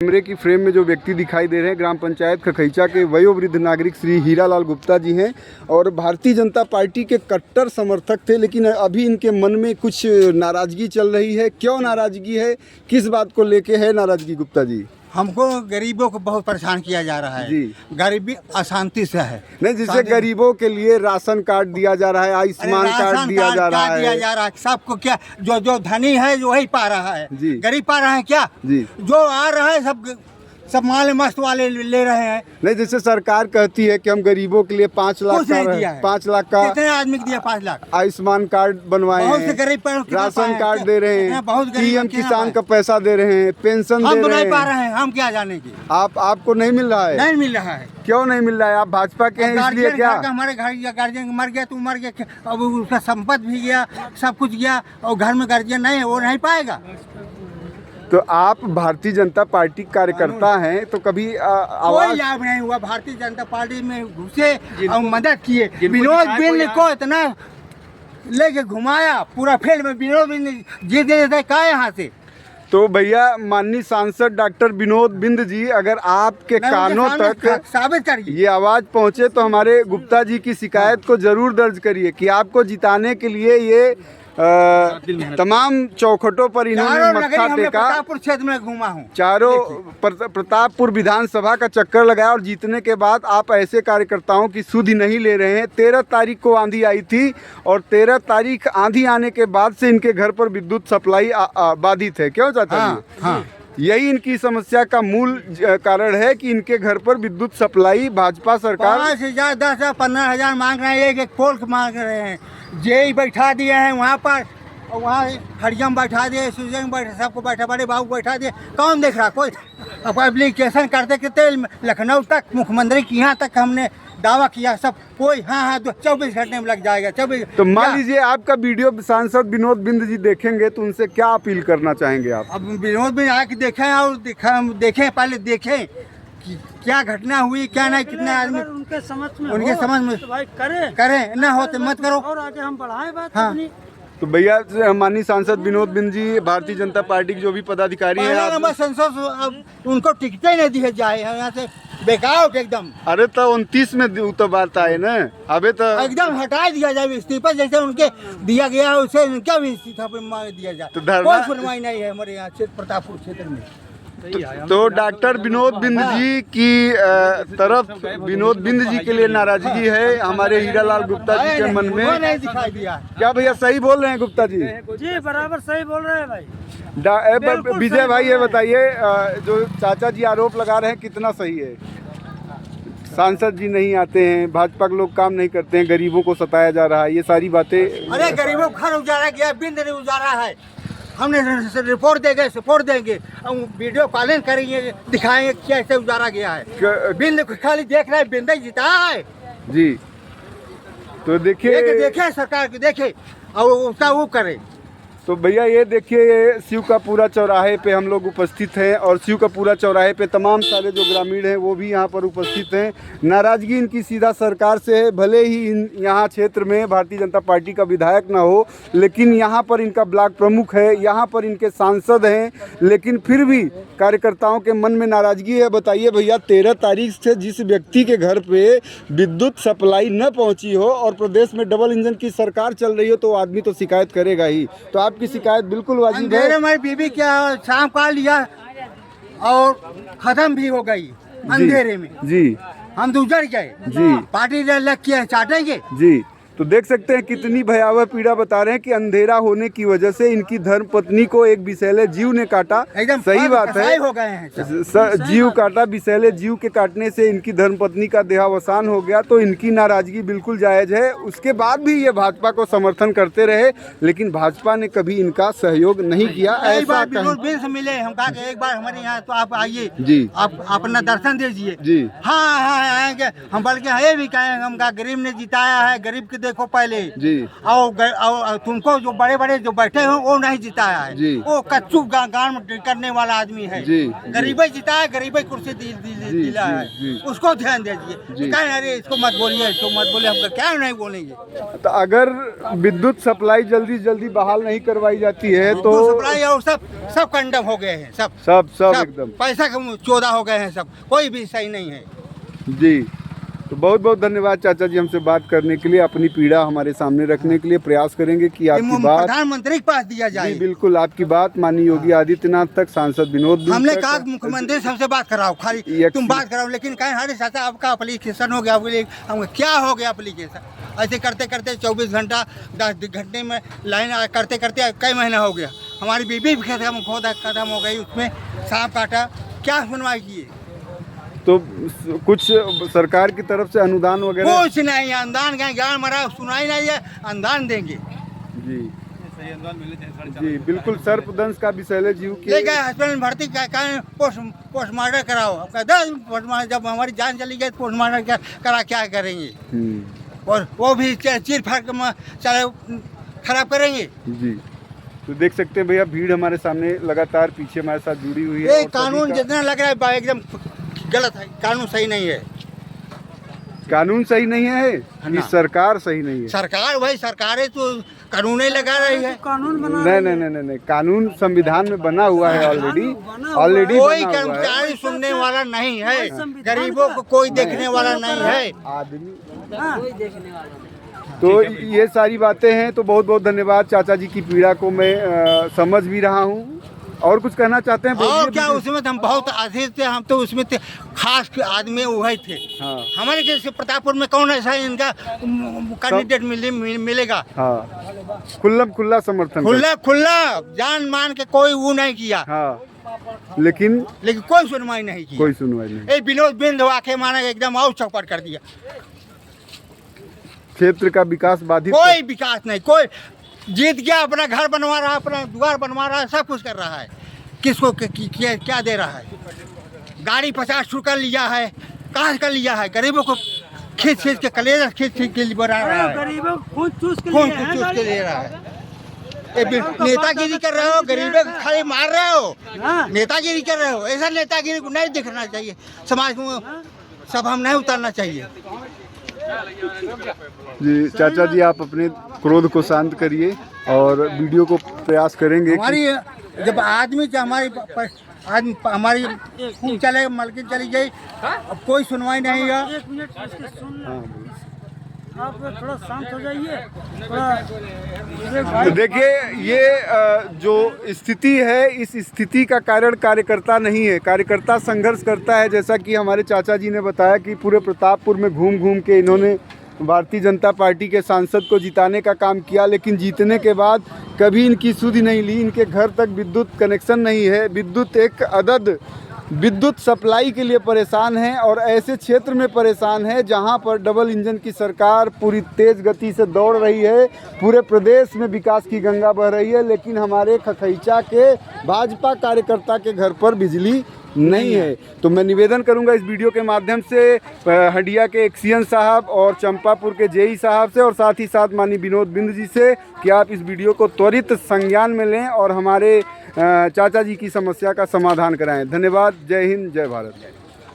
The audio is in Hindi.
कैमरे की फ्रेम में जो व्यक्ति दिखाई दे रहे हैं ग्राम पंचायत खखैचा के वयोवृद्ध नागरिक श्री हीरालाल गुप्ता जी हैं और भारतीय जनता पार्टी के कट्टर समर्थक थे, लेकिन अभी इनके मन में कुछ नाराज़गी चल रही है। क्यों नाराज़गी है, किस बात को लेके है नाराज़गी गुप्ता जी? हमको गरीबों को बहुत परेशान किया जा रहा है जी। गरीबी अशांति से है। नहीं, जिससे गरीबों के लिए राशन कार्ड दिया जा रहा है, आयुष्मान कार्ड दिया जा रहा है। सबको क्या जो धनी है वही पा रहा है, जी। गरीब पा रहा है क्या? जी। जो आ रहा है सब माल मस्त वाले ले रहे हैं। नहीं, जैसे सरकार कहती है कि हम गरीबों के लिए 5 लाख का 5 लाख का कितने आदमी को दिया? 5 लाख आयुष्मान कार्ड बनवाए बहुत से हैं, गरीब राशन कार्ड दे रहे हैं, बहुत पीएम किसान का पैसा दे रहे हैं, पेंशन दे हम तो रहे नहीं पा हैं। रहे हैं, हम क्या जाने की? आपको नहीं मिल रहा है? नहीं मिल रहा है। क्यों नहीं मिल रहा है? आप भाजपा के हैं इसलिए क्या? हमारे घर गार्जियन मर गया तो मर गया, अब उसका संपत्ति भी गया, सब कुछ गया, और घर में गार्जियन नहीं है, वो नहीं पाएगा। तो आप भारतीय जनता पार्टी कार्यकर्ता हैं, तो कभी कोई लाभ नहीं हुआ। भारतीय जनता पार्टी में घुसे और मदद किए। विनोद बिंद को इतना लेके घुमाया पूरा फील्ड में, विनोद बिंद जीत देते क्या यहाँ से? तो भैया माननीय सांसद डॉक्टर विनोद बिंद जी, अगर आपके कानों तक साबित करिए, ये आवाज़ पहुंचे तो हमारे गुप्ता जी की शिकायत को जरूर दर्ज करिए कि आपको जिताने के लिए ये तमाम चौखटों पर इन्होंने मत्था टेका। प्रतापपुर क्षेत्र में घूमा हूँ, चारों प्रतापपुर विधानसभा का चक्कर लगाया और जीतने के बाद आप ऐसे कार्यकर्ताओं की सुधि नहीं ले रहे हैं। 13 तारीख को आंधी आई थी और 13 तारीख आंधी आने के बाद से इनके घर पर विद्युत सप्लाई बाधित है। क्यों चाचा जी? हाँ। यही इनकी समस्या का मूल कारण है कि इनके घर पर विद्युत सप्लाई भाजपा सरकार 5,000 10,000 15,000 मांग रहे हैं, एक पोल मांग रहे हैं। जेई बैठा दिए हैं वहाँ पर, और वहाँ हरियम बैठा दिए, सुजंग बैठा, सबको बैठा, बड़े बाबू बैठा दिए। कौन देख रहा? कोई एप्लीकेशन करते करते लखनऊ तक, मुख्यमंत्री के यहाँ तक हमने दावा किया, सब कोई हाँ 24 घंटे में लग जाएगा। 24 तो मान लीजिए आपका वीडियो सांसद विनोद बिंद जी देखेंगे तो उनसे क्या अपील करना चाहेंगे आप? अब विनोद बिंद आके देखें और देखें पहले देखें कि क्या घटना हुई, क्या नहीं, कितने आदमी उनके समझ में तो भाई करें, ना हो तो मत करो, और आगे हम बढ़ाएं बात हाँ। अपनी। तो भैया माननीय सांसद विनोद बिंद जी भारतीय जनता पार्टी के जो भी पदाधिकारी हैं, संसद उनको टिकट ही नहीं दिए जाए यहाँ से, बेकार एकदम। अरे तो 29 में तो बात आए ना, अबे तो एकदम हटा दिया जाए इस्तीफा, जैसे उनके दिया गया है उसे उनका भी इस्तीफा दिया जाए। तो धरना कोई सुनवाई नहीं है हमारे यहाँ प्रतापपुर क्षेत्र में। तो डॉक्टर विनोद बिंद जी की तरफ विनोद बिंद जी के लिए नाराजगी है हमारे हीरालाल गुप्ता जी के मन में। नहीं दिखाई दिया। क्या भैया सही बोल रहे हैं गुप्ता जी? जी बराबर सही बोल रहे हैं भाई। विजय भाई ये बताइए, जो चाचा जी आरोप लगा रहे हैं कितना सही है? सांसद जी नहीं आते हैं, भाजपा के लोग काम नहीं करते हैं, गरीबों को सताया जा रहा है, ये सारी बातें। अरे गरीबों को घर उजाड़ा गया, बिंद ने उजाड़ा है। हमने रिपोर्ट देंगे, सपोर्ट देंगे, हम वीडियो कॉलिंग करेंगे, दिखाएंगे कैसे उजाड़ा गया है। बिंद खाली देख रहे हैं, बिंद ही जिता है जी। तो देखिए देखे सरकार को, देखे और उसका वो करे। तो भैया ये देखिए, ये शिव का पूरा चौराहे पे हम लोग उपस्थित हैं और शिव का पूरा चौराहे पे तमाम सारे जो ग्रामीण हैं वो भी यहाँ पर उपस्थित हैं। नाराज़गी इनकी सीधा सरकार से है, भले ही यहाँ क्षेत्र में भारतीय जनता पार्टी का विधायक ना हो, लेकिन यहाँ पर इनका ब्लॉक प्रमुख है, यहाँ पर इनके सांसद हैं, लेकिन फिर भी कार्यकर्ताओं के मन में नाराज़गी है। बताइए भैया, 13 तारीख से जिस व्यक्ति के घर पर विद्युत सप्लाई न पहुँची हो और प्रदेश में डबल इंजन की सरकार चल रही हो तो आदमी तो शिकायत करेगा ही। तो आपकी शिकायत बिल्कुल वाजिब है। हमारी बीबी क्या शाम का लिया और खत्म भी हो गई अंधेरे में जी। हम तो उजड़ गए जी। पार्टी लग के चाटेंगे जी। तो देख सकते हैं कितनी भयावह पीड़ा बता रहे हैं कि अंधेरा होने की वजह से इनकी धर्म पत्नी को एक विषैले जीव ने काटा। एकदम सही बात है, हो गए हैं जीव काटा, विषैले जीव के काटने से इनकी धर्म पत्नी का देहावसान हो गया। तो इनकी नाराजगी बिल्कुल जायज है। उसके बाद भी ये भाजपा को समर्थन करते रहे, लेकिन भाजपा ने कभी इनका सहयोग नहीं किया। ऐसा से मिले हम कहा कि एक बार हमारे यहाँ तो आप आइए जी, आप अपना दर्शन दीजिए जी। हाँ आएंगे हम, बल्कि ये भी कहें हम, गरीब ने जिताया है, गरीब के देखो पहले जी। और तुमको जो बड़े बड़े जो बैठे हो वो नहीं जिताया जी। है, वो कच्चू गान करने वाला आदमी है। जी। गरीबी जिताया, गरीबी कुर्सी दिला है, जी। उसको ध्यान दीजिए। कहें अरे इसको मत बोलिए, इसको मत बोलिए, हम क्या नहीं बोलेंगे। तो अगर विद्युत सप्लाई जल्दी से जल्दी बहाल नहीं करवाई जाती है तो सप्लाई और सब कंडम हो गए हैं, सब सब एकदम पैसा चौदा हो गए हैं, सब कोई भी सही नहीं है। जी। तो बहुत बहुत धन्यवाद चाचा जी हमसे बात करने के लिए, अपनी पीड़ा हमारे सामने रखने के लिए। प्रयास करेंगे कि आपकी बात प्रधानमंत्री के पास दिया जाए। जी बिल्कुल, आपकी बात माननीय योगी आदित्यनाथ तक, सांसद विनोद बिंद हमने तक। कहा मुख्यमंत्री सबसे बात कराओ, खाली तुम बात कराओ, लेकिन कहें अरे चाचा आपका एप्लीकेशन हो गया, हम क्या हो गया एप्लीकेशन, ऐसे करते करते 24 घंटा 10 घंटे में लाइन करते करते कई महीना हो गया। हमारी बीबी भी खत्म हो गई, उसमें सांप काटा, क्या सुनवाई किए। तो कुछ सरकार की तरफ से अनुदान वगैरह? कुछ नहीं, अनुदान का ज्ञान मरा, सुनाई नहीं है, अनुदान देंगे। जी जी बिल्कुल। सर्पदंश का विषैले जीव के ले गए हॉस्पिटल में भर्ती, पोस्टमार्टम कराओ। पोस्टमार्टम जब हमारी जान चली गई, पोस्टमार्टम करा क्या करेंगे, और वो भी चीर फाड़ के चले खराब करेंगे। जी। तो देख सकते हैं भैया, भीड़ हमारे सामने लगातार पीछे हमारे साथ जुड़ी हुई है। ये कानून जितना लग रहा है एकदम गलत है, कानून सही नहीं है। कानून सही नहीं है कि सरकार सही नहीं है? सरकार वही सरकार है तो कानून ही लगा रही है। कानून बना नहीं, कानून संविधान में बना हुआ है ऑलरेडी। कोई कर्मचारी सुनने वाला नहीं है, गरीबों को कोई देखने वाला नहीं है, आदमी कोई देखने वाला। तो ये सारी बातें हैं। तो बहुत बहुत धन्यवाद, चाचा जी की पीड़ा को मैं समझ भी रहा हूँ। और कुछ कहना चाहते हैं? और क्या, उसमें तो हम बहुत आशीष थे, हम तो उसमें खास आदमी वही थे। हाँ। हमारे जैसे प्रतापपुर में कौन ऐसा इनका कैंडिडेट मिलेगा? हाँ, खुला समर्थन, खुला जान मान के कोई वो नहीं किया। हाँ। लेकिन कोई सुनवाई नहीं की, कोई सुनवाई नहीं। विनोद बिंद आके माना एकदम और चौपट कर दिया। क्षेत्र का विकास बाधित, कोई विकास नहीं, कोई जीत गया, अपना घर बनवा रहा है, अपना द्वार बनवा रहा है, सब कुछ कर रहा है। किसको क्या दे रहा है? गाड़ी 50 रुपये लिया है, कहाँ का लिया है? गरीबों को खींच के कलेजा खींच के बना रहा है, गरीबों खून चूस के ले रहा है। नेतागिरी कर रहे हो, गरीबों को खाली मार रहे हो, नेतागिरी कर रहे हो। ऐसा नेतागिरी को नहीं दिखना चाहिए, समाज में सब हम नहीं उतारना चाहिए। जी चाचा जी, आप अपने क्रोध को शांत करिए और वीडियो को प्रयास करेंगे। हमारी जब आदमी हमारी चले मलकिन चली गई, अब कोई सुनवाई नहीं है। 1 मिनट सुन, आप थोड़ा शांत हो जाइए थोड़ा। तो देखिए, ये जो स्थिति है, इस स्थिति का कारण कार्यकर्ता नहीं है। कार्यकर्ता संघर्ष करता है, जैसा कि हमारे चाचा जी ने बताया कि पूरे प्रतापपुर में घूम घूम के इन्होंने भारतीय जनता पार्टी के सांसद को जिताने का काम किया, लेकिन जीतने के बाद कभी इनकी सुधि नहीं ली। इनके घर तक विद्युत कनेक्शन नहीं है, विद्युत एक अदद विद्युत सप्लाई के लिए परेशान हैं, और ऐसे क्षेत्र में परेशान है जहां पर डबल इंजन की सरकार पूरी तेज़ गति से दौड़ रही है। पूरे प्रदेश में विकास की गंगा बह रही है, लेकिन हमारे खखैचा के भाजपा कार्यकर्ता के घर पर बिजली नहीं है। तो मैं निवेदन करूंगा इस वीडियो के माध्यम से हंडिया के एक्सीएन साहब और चंपापुर के जेई साहब से, और साथ ही साथ माननीय विनोद बिंद जी से, कि आप इस वीडियो को त्वरित संज्ञान में लें और हमारे चाचा जी की समस्या का समाधान कराएं। धन्यवाद। जय हिंद, जय भारत।